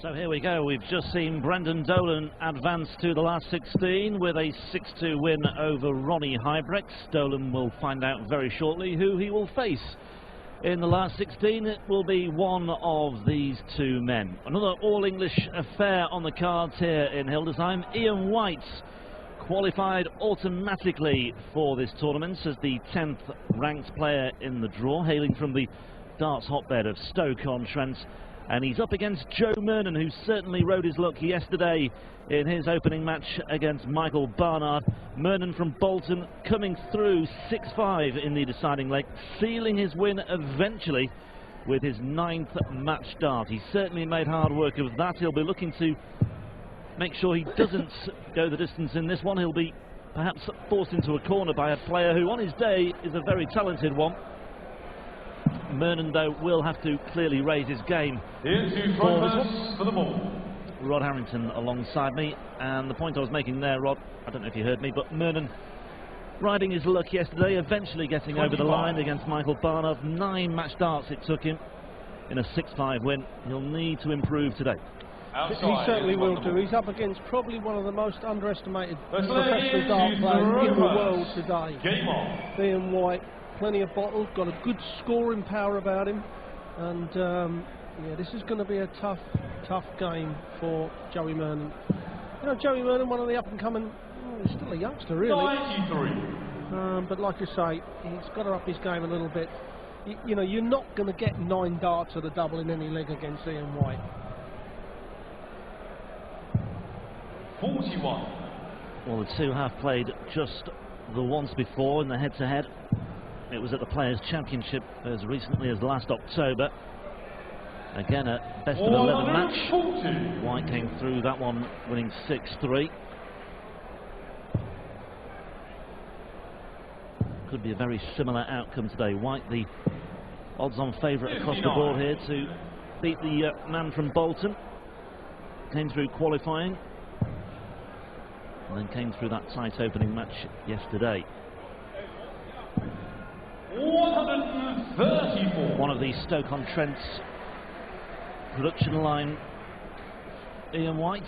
So here we go. We've just seen Brendan Dolan advance to the last 16 with a 6-2 win over Ronnie Hybrex. Dolan will find out very shortly who he will face in the last 16. It will be one of these two men. Another all-English affair on the cards here in Hildesheim. Ian White qualified automatically for this tournament as the 10th ranked player in the draw, hailing from the darts hotbed of Stoke-on-Trent. And he's up against Joe Murnan, who certainly rode his luck yesterday in his opening match against Michael Barnard. Murnan from Bolton coming through 6-5 in the deciding leg, sealing his win eventually with his 9th match dart. He certainly made hard work of that. He'll be looking to make sure he doesn't go the distance in this one. He'll be perhaps forced into a corner by a player who on his day is a very talented one. Murnan, though, will have to clearly raise his game. For the ball. Rod Harrington alongside me, and the point I was making there, Rod, I don't know if you heard me, but Murnan riding his luck yesterday, eventually getting 25. over the line against Michael Barnard. 9 match darts it took him in a 6-5 win. He'll need to improve today. Outside, he certainly will do. He's up against probably one of the most underestimated professional dart players in the world today. Game on. Ian White, plenty of bottles, got a good scoring power about him, and yeah, this is going to be a tough game for Joey Murnan. You know, Joey Murnan, one of the up-and-coming, he's still a youngster really, 93. but like I say, he's got to up his game a little bit. You know, you're not going to get 9 darts at a double in any leg against Ian White. 41. Well, the two have played just the once before in the head-to-head. It was at the Players' Championship as recently as last October. Again, a best-of-11 match. White came through that one winning 6-3. Could be a very similar outcome today. White, the odds-on favourite across the board here to beat the man from Bolton. Came through qualifying and then came through that tight opening match yesterday. 134. One of the Stoke-on-Trent's production line, Ian White.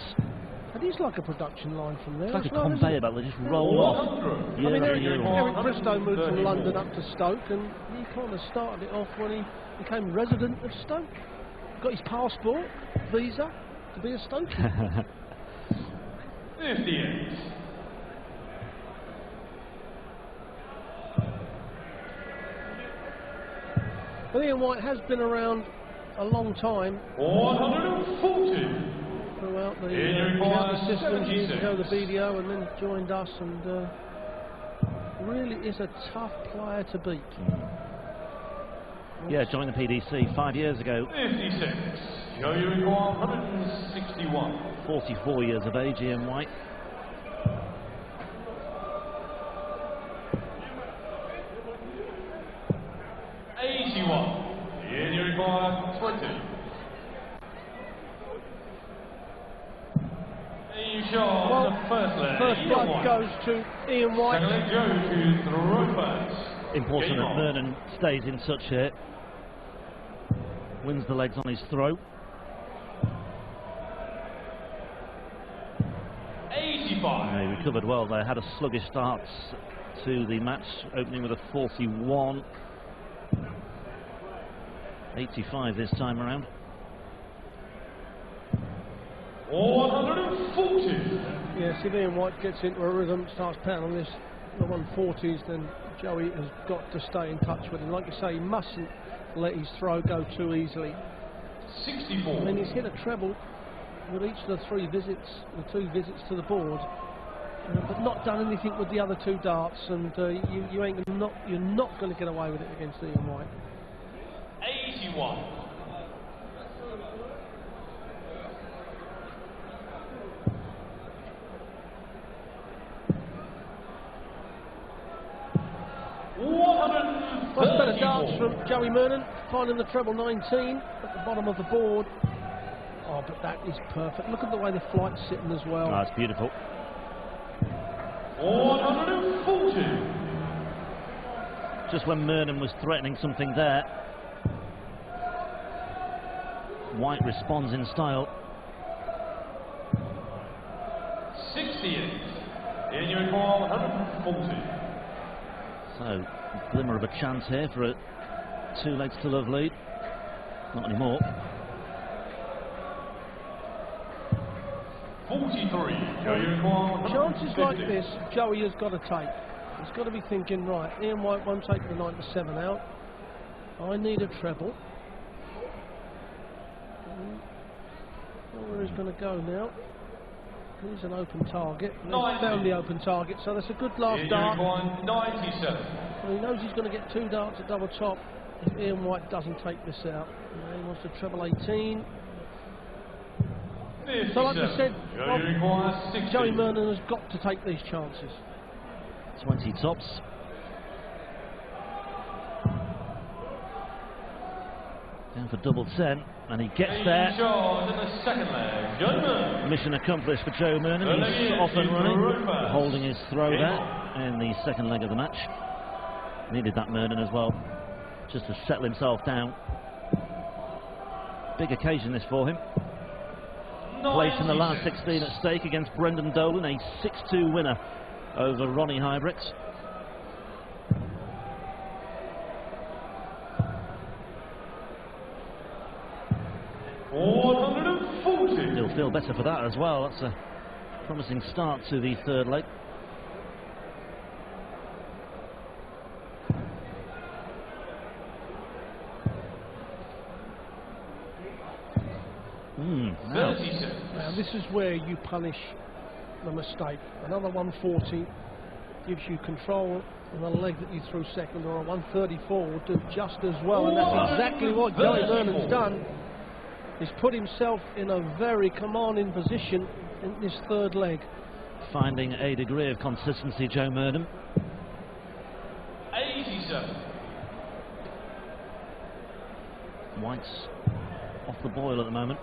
It is like a production line from there. It's like a well, conveyor belt, they just roll off. I mean, Year Eric Bristow moved from London up to Stoke, and he kind of started it off when he became resident of Stoke. Got his passport, visa, to be a Stokie. 58. But Ian White has been around a long time. 140. Throughout the Ian systems, years 76. ago the BDO, and then joined us, and really is a tough player to beat. Yeah, joined the PDC 5 years ago. 56. Joey Require 161. 44 years of age, Ian White. Ian Require 20. Well, the first leg. First blood goes to Ian White. Second leg goes to throwbacks. Important Game that on. Murnan stays in touch here. Wins the legs on his throw. 85. They recovered well. They had a sluggish start to the match, opening with a 41. 85 this time around. 140. Yes, if Ian White gets into a rhythm, starts pounding this, the 140s, then Joey has got to stay in touch with him. Like you say, he mustn't let his throw go too easily. 64. I mean, he's hit a treble with each of the 3 visits, the 2 visits to the board, but not done anything with the other 2 darts, and you're not going to get away with it against Ian White. 81. Much better darts from Joey Murnan, finding the treble 19 at the bottom of the board. Oh, but that is perfect. Look at the way the flight's sitting as well. Oh, it's beautiful. 140. Just when Murnan was threatening something there, White responds in style. 140. So, glimmer of a chance here for a 2 legs to love lead. Not anymore. 43. Chances like this, Joey has got to take. He's got to be thinking, right, Ian White won't take the 97 out. I need a treble. Where he's going to go now. Here's an open target. They've found the open target, so that's a good last dart. 97. Well, he knows he's going to get 2 darts at double top if Ian White doesn't take this out. He wants to treble 18. So like I said, Joey Murnan has got to take these chances. 20 tops. Down for double 10, and he gets there. In the second leg, Mission accomplished for Joe Murnan. He's off and running, holding his throw there in the second leg of the match. Needed that, Murnan, as well, just to settle himself down. Big occasion this for him. Place in the last 16 at stake against Brendan Dolan, a 6-2 winner over Ronnie Hybricks. He'll feel better for that as well. That's a promising start to the third leg. Now this is where you punish the mistake. Another 140 gives you control on a leg that you threw second, or a 134 will do just as well, and that's exactly what Joey Murnan's done. He's put himself in a very commanding position in this third leg. Finding a degree of consistency, Joe Murnan. 87. White's off the boil at the moment.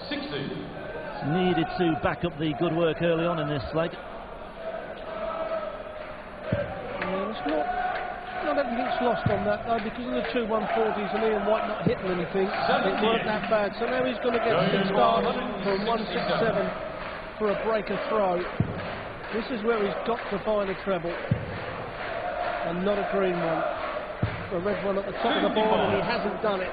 60. Needed to back up the good work early on in this leg. Not everything's lost on that though, because of the 2 140s and Ian White not hitting anything. It weren't that bad, so now he's going to get 6 darts from 167 for a breaker throw. This is where he's got to find a treble, and not a green one. A red one at the top of the board, and he hasn't done it.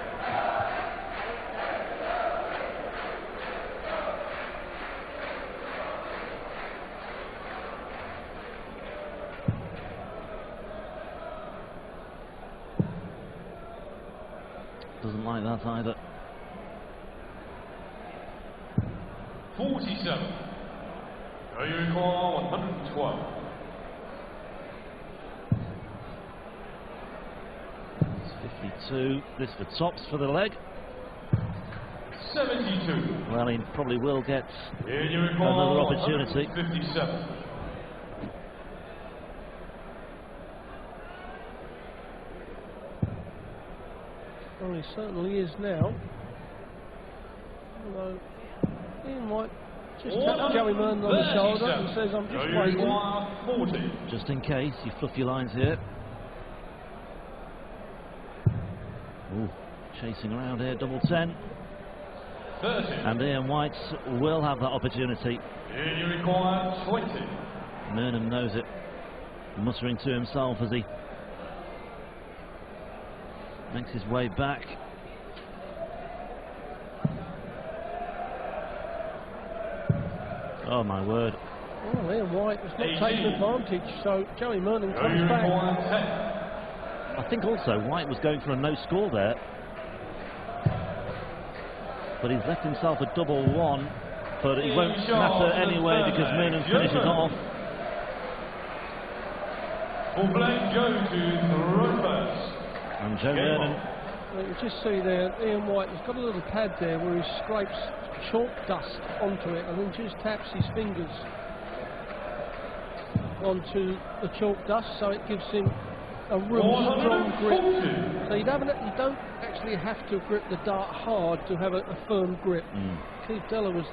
Doesn't like that either. 47. Are you recall 112? It's 52. This for tops for the leg. 72. Well, he probably will get another opportunity. 57. Well, he certainly is now. Although Ian White just taps Joey Murnan on the shoulder and says, I'm just waiting. 40. Just in case, you fluff your lines here. Ooh, chasing around here, double 10. 30. And Ian White will have that opportunity. You require 20. Murnan knows it, muttering to himself as he makes his way back. Oh my word. Oh, Ian White has not taken advantage, so Joey Murnan comes back. I think also White was going for a no score there, but he's left himself a double 1, but it won't matter anyway because Murnan finishes it off. For Black Joe to throw first. And Joe Murnan. You can just see there, Ian White has got a little pad there where he scrapes chalk dust onto it and then just taps his fingers onto the chalk dust, so it gives him a real strong grip. So you don't actually have to grip the dart hard to have a firm grip. Keith Deller was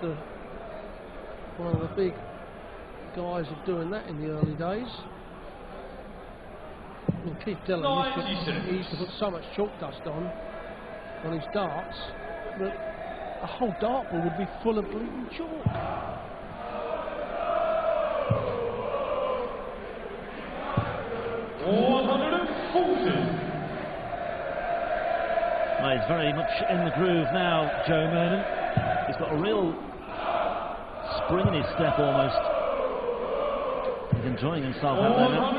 one of the big guys of doing that in the early days. I mean, Keith Deller he used to put so much chalk dust on his darts that a whole dartboard would be full of bleeding chalk. Well, he's very much in the groove now, Joe Murnan. He's got a real spring in his step almost. He's enjoying himself out there now.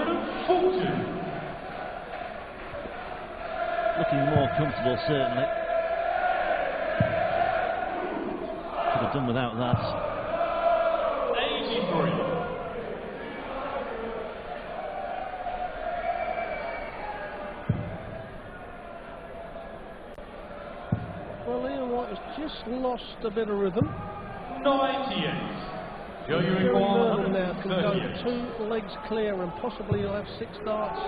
Looking more comfortable, certainly. Could have done without that. 83. Well, Ian White has just lost a bit of rhythm. 98. Joey Murnan now can go 38. 2 legs clear and possibly he'll have 6 darts.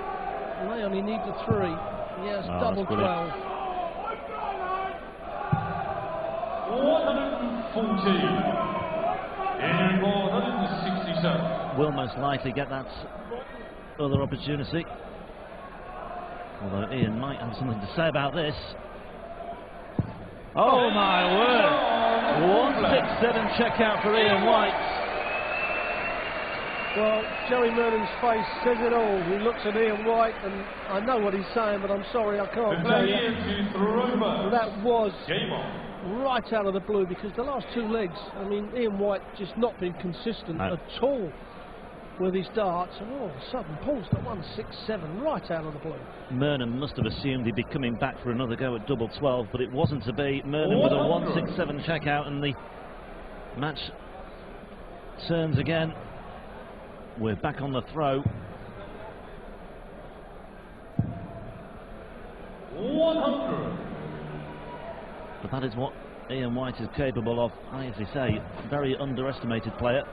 And they only need the 3. Yes, double 12. 114. In 167. Will most likely get that other opportunity. Although Ian might have something to say about this. Oh my word! 167 check out for Ian White. Well, Joey Murnan's face says it all. He looks at Ian White, and I know what he's saying, but I'm sorry, I can't tell you. That was right out of the blue, because the last 2 legs, I mean, Ian White just not been consistent at all with his darts, and all of a sudden pulls the 167 right out of the blue. Murnan must have assumed he'd be coming back for another go at double 12, but it wasn't to be. Murnan with a 167 check out, and the match turns again. We're back on the throw. 100. But that is what Ian White is capable of. I as I say, very underestimated player.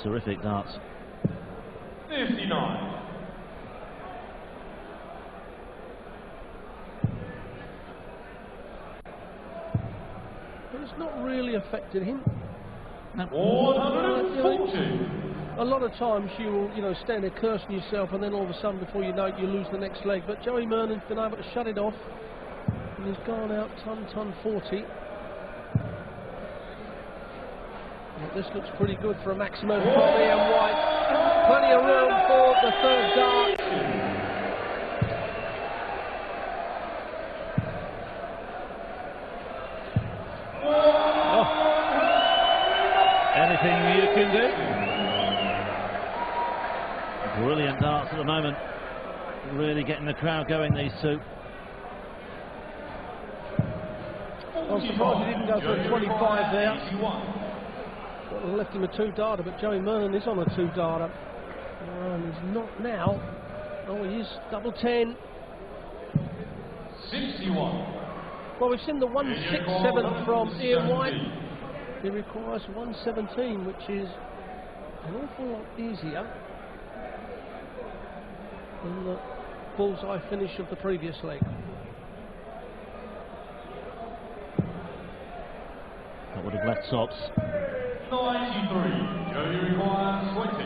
Terrific darts. 59. But it's not really affected him. 140. A lot of times you will, stand there cursing yourself, and then all of a sudden, before you know it, you lose the next leg. But Joey Murnan's been able to shut it off, and he's gone out ton 40. Well, this looks pretty good for a maximum from Ian White. Plenty of room for the 3rd dart. Anything you can do. Brilliant darts at the moment. Really getting the crowd going, these two. I'm surprised he didn't go for a 25 there. Left him a 2-darter, but Joey Murnan is on a 2-darter. And he's not now. Oh, he is double 10. 61. Well, we've seen the 167 from Ian White. He requires 117, which is an awful lot easier than the bullseye finish of the previous leg. That would have left tops. 93. Joey requires 20.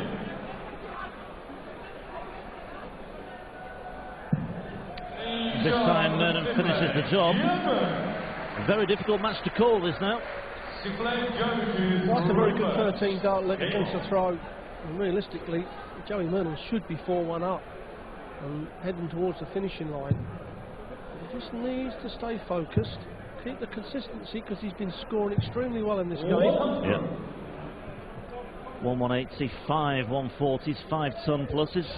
This time Murnan finishes the job. A very difficult match to call this now. That's a very good 13-dart leg against the throw. And realistically, Joey Murnan should be 4-1 up and heading towards the finishing line. But he just needs to stay focused, keep the consistency, because he's been scoring extremely well in this game. Yeah. 180, 5 140s, 5-ton pluses.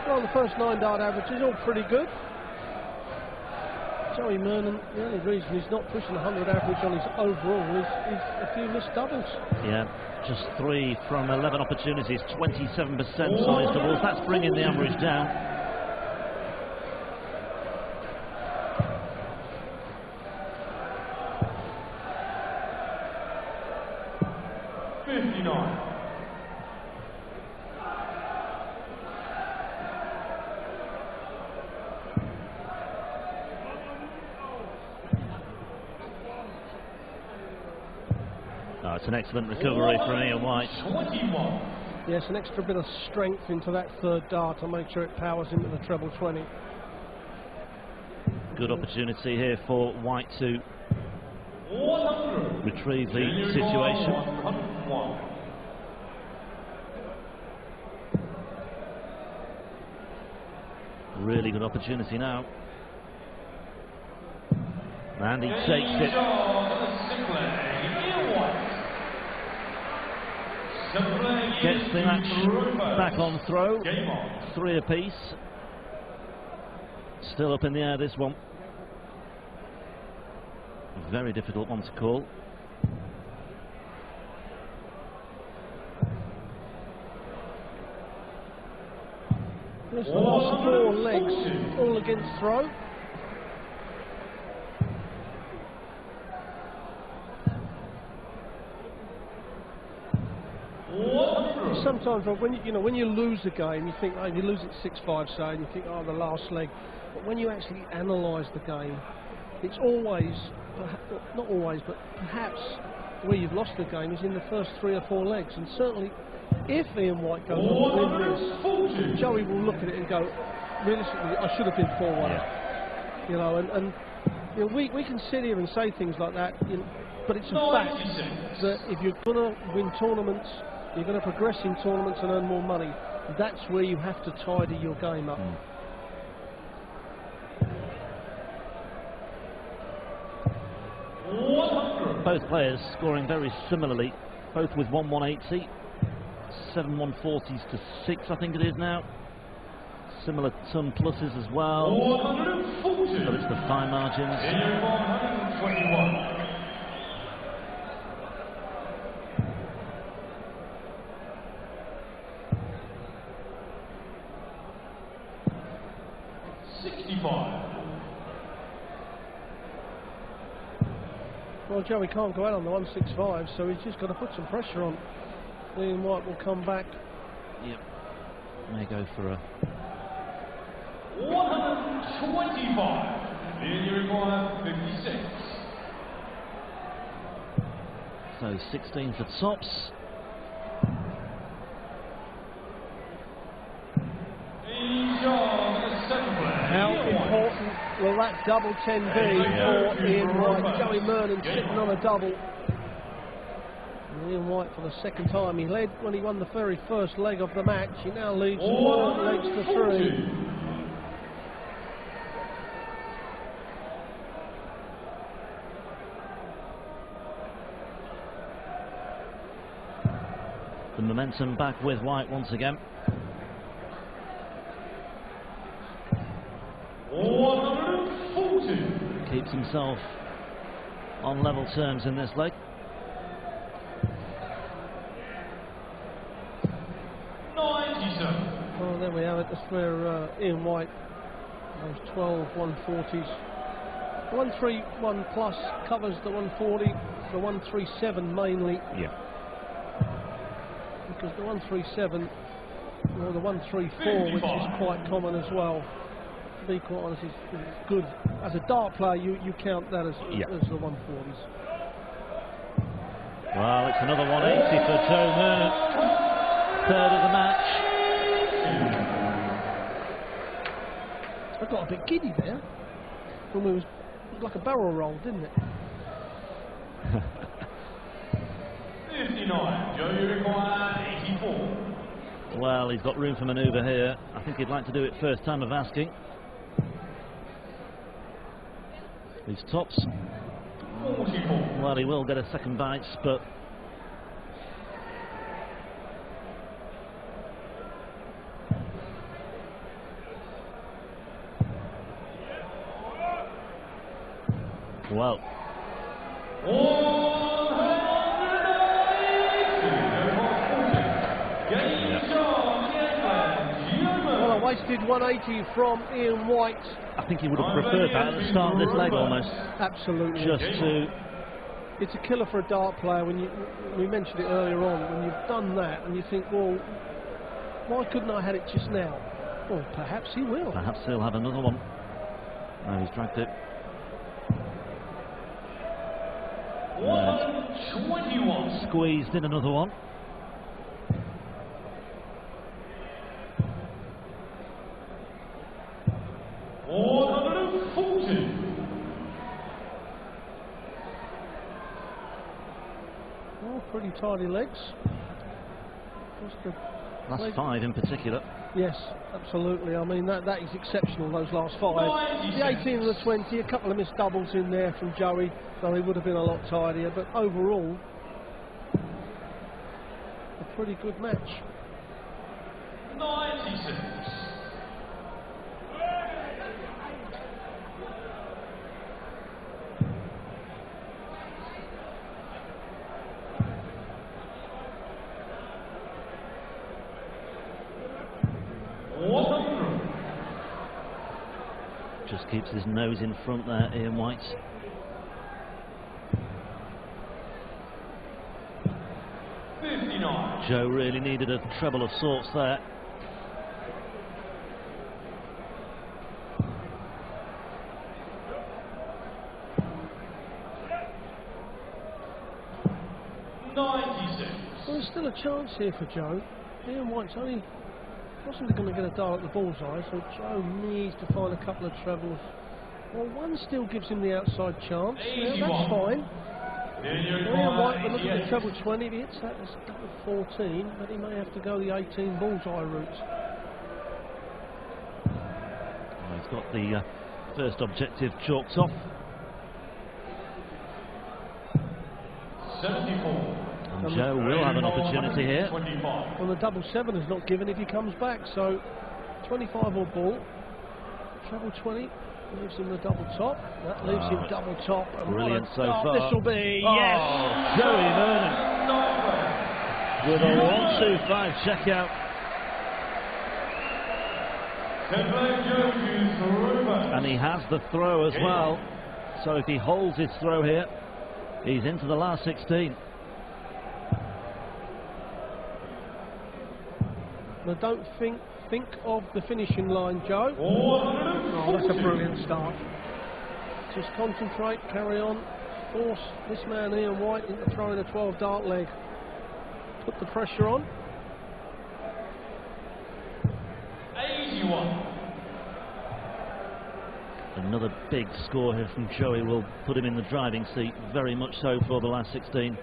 Well, the first 9-dart average is all pretty good. Joey Murnan, the only reason he's not pushing 100 average on his overall is a few missed doubles. Yeah, just 3 from 11 opportunities, 27% on his doubles. That's bringing the average down. an excellent recovery from Ian White. 21. Yes, an extra bit of strength into that third dart to make sure it powers into the treble 20. Good opportunity here for White to 100. retrieve the situation. 101. Really good opportunity now. And he takes it. Gets the match back on throw. 3 apiece. Still up in the air, this one. Very difficult one to call. There's the last 4 legs all against throw. Sometimes when you lose a game, you think, oh, you lose it 6-5, say, and you think, oh, the last leg. But when you actually analyse the game, it's always, not always, but perhaps where you've lost the game is in the first 3 or 4 legs. And certainly, if Ian White goes on to win this, Joey will look at it and go, realistically, I should have been 4-1. Yeah. You know, and you know, we can sit here and say things like that, you know, but it's a fact that if you're going to win tournaments, you're going to progress in tournaments and earn more money, that's where you have to tidy your game up. Both players scoring very similarly, both with 1-180, 7 140s to 6, I think it is now. Similar ton pluses as well. 140. So it's the fine margins. 121. Well, Joey can't go out on the 165, so he's just got to put some pressure on. Ian White will come back. Yep. May go for a 125. You require 56. so 16 for tops. How important will that double 10 be for Ian White? Joey Murnan sitting on a double. And Ian White for the second time. He led when he won the very first leg of the match. He now leads 4 legs to 3. The momentum back with White once again. 140. Keeps himself on level terms in this leg. 97. Well, there we have it. That's where Ian White, those 12 140s. The 131 plus covers the 140, the 137 mainly. Yeah. Because the 137 or the 134, which is quite common as well, to be quite honest, is good. As a dart player, you count that as the 140s. Well, it's another 180 for Joe Murnan. Third of the match. I got a bit giddy there. When it was like a barrel roll, didn't it? 59. Joe, you require 84. Well, he's got room for manoeuvre here. I think he'd like to do it first time of asking. These tops. 44. Well, he will get a second bites, but well, Well, I wasted 180 from Ian White. I think he would have preferred that at the start of this leg almost. Absolutely. Just to... It's a killer for a dart player when we mentioned it earlier on, when you've done that and you think, well, why couldn't I have had it just now? Well, perhaps he will. Perhaps he'll have another one. No, he's dragged it. 121. Squeezed in another one. Oh, pretty tidy legs. Last 5 in particular. Yes, absolutely. I mean, that is exceptional, those last 5. The 18 and the 20, a couple of missed doubles in there from Joey, so he would have been a lot tidier. But overall, a pretty good match. 96. Just keeps his nose in front there, Ian White. Joe really needed a treble of sorts there. Well, there's still a chance here for Joe. Ian White's only wasn't going to get a dart at the bullseye, so Joe needs to find a couple of trebles. Well, one still gives him the outside chance. Yeah, that's fine. Ian White will look at the treble 20. If he hits that, it's double 14, but he may have to go the 18 bullseye route. Well, he's got the first objective chalked off. 74. And Joe will have an opportunity here. Well, the double 7 is not given if he comes back, so 25 or ball. Treble 20 leaves him the double top. That leaves him double top. Brilliant so far. This will be, yes! Joey Murnan with a 1-2-5 checkout. And he has the throw as well. So if he holds his throw here, he's into the last 16. Now don't think of the finishing line, Joe. Oh, that's a brilliant start. Just concentrate, carry on, force this man Ian White into throwing a 12 dart leg. Put the pressure on. 81. Another big score here from Joey will put him in the driving seat, very much so for the last 16.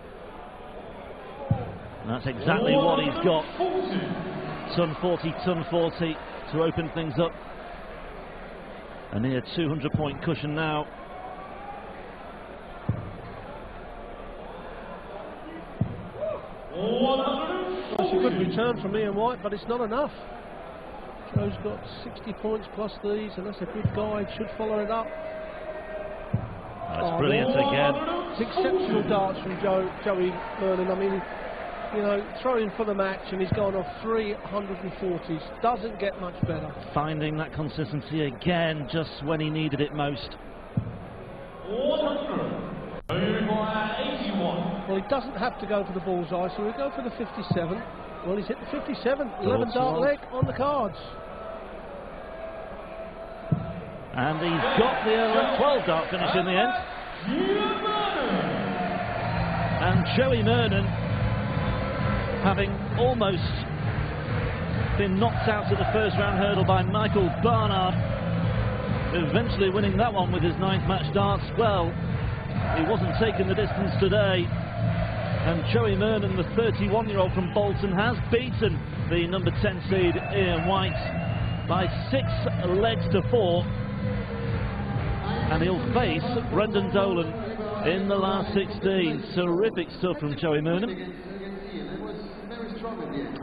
And that's exactly what he's got. Ton 40, ton 40 to open things up. A near 200-point cushion now. That's a good return from Ian White, but it's not enough. Joe's got 60 points plus these, and that's a good guide. Should follow it up. That's brilliant again. It's exceptional darts from Joey Murnan. I mean, you know, throwing for the match, and he's gone off 340s. Doesn't get much better. Finding that consistency again, just when he needed it most. 81. Well, he doesn't have to go for the bullseye, so he'll go for the 57. Well, he's hit the 57. 11 dart leg on the cards. And he's got the 12 dart finish in the end. And Joey Murnan, having almost been knocked out at the first round hurdle by Michael Barnard, eventually winning that one with his 9th match darts. Well, he wasn't taking the distance today, and Joey Murnan, the 31-year-old from Bolton, has beaten the number 10 seed Ian White by 6 legs to 4, and he'll face Brendan Dolan in the last 16. Terrific stuff from Joey Murnan.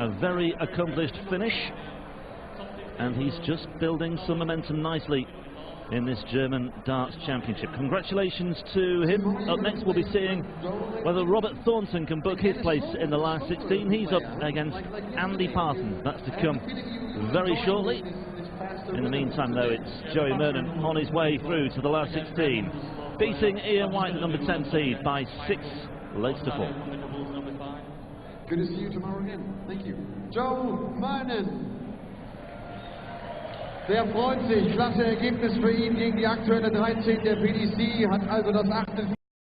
A very accomplished finish, and he's just building some momentum nicely in this German Darts Championship. Congratulations to him. Up next we'll be seeing whether Robert Thornton can book his place in the last 16. He's up against Andy Parsons. That's to come very shortly. In the meantime though, it's Joey Murnan on his way through to the last 16, beating Ian White, the number 10 seed, by 6 legs to 4. Good to see you tomorrow again. Thank you. Joe Murnan. Sehr freut sich. Klasse Ergebnis für ihn gegen die aktuelle 13 der PDC. Hat also das 8.